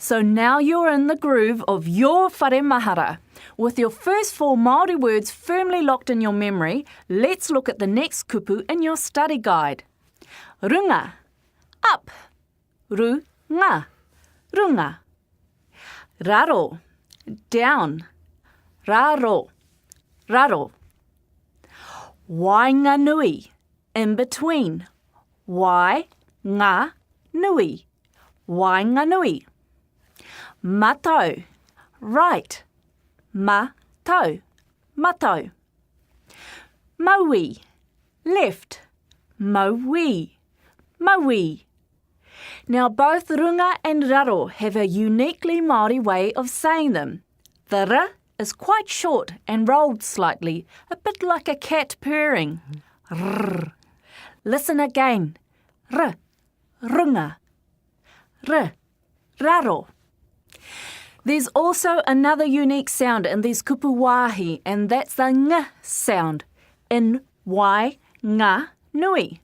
So now you're in the groove of your whare mahara. With your first 4 Māori words firmly locked in your memory, let's look at the next kupu in your study guide. Runga, up. Runga, runga. Raro, down. Raro, raro. Wainga nui, in between. Wainga nui, wainga nui. Matau, right. Matau, matau. Maui, left. Maui, maui. Now both runga and raro have a uniquely Māori way of saying them. The r is quite short and rolled slightly, a bit like a cat purring. Rrr. Listen again. R, runga. R, raro. There's also another unique sound in these kupu wahi, and that's the ng sound in wai, ngā, nui.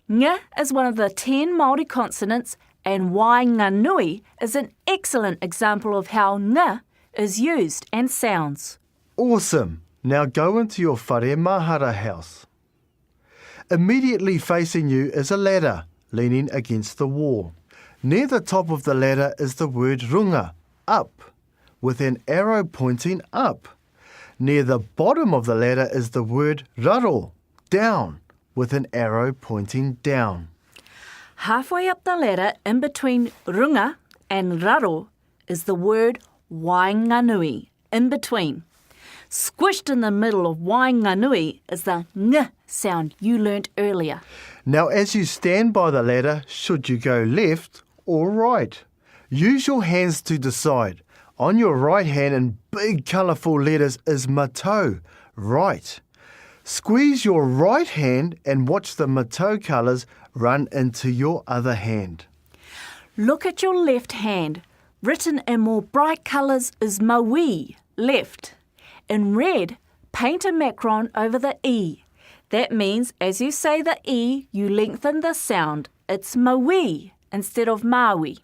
Ng is one of the 10 Māori consonants, and wainga nui is an excellent example of how ng is used and sounds. Awesome! Now go into your whare mahara house. Immediately facing you is a ladder leaning against the wall. Near the top of the ladder is the word runga, up, with an arrow pointing up. Near the bottom of the ladder is the word raro, down, with an arrow pointing down. Halfway up the ladder, in between runga and raro, is the word wainganui, in between. Squished in the middle of wainganui is the ng sound you learnt earlier. Now as you stand by the ladder, should you go left or right? Use your hands to decide. On your right hand in big colourful letters is matau, right. Squeeze your right hand and watch the matau colours run into your other hand. Look at your left hand. Written in more bright colours is maui, left. In red, paint a macron over the E. That means as you say the E, you lengthen the sound. It's maui instead of maui.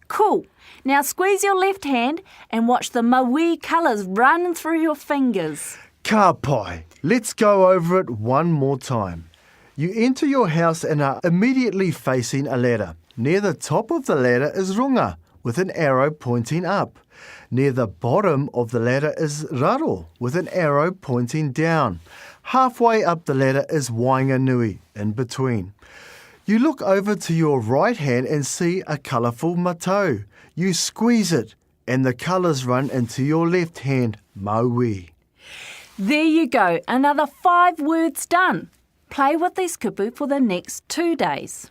Cool. Now squeeze your left hand and watch the maui colours run through your fingers. Ka pai. Let's go over it one more time. You enter your house and are immediately facing a ladder. Near the top of the ladder is runga, with an arrow pointing up. Near the bottom of the ladder is raro, with an arrow pointing down. Halfway up the ladder is wainganui, in between. You look over to your right hand and see a colourful matau. You squeeze it, and the colours run into your left hand, maui. There you go, another 5 words done. Play with these kupu for the next 2 days.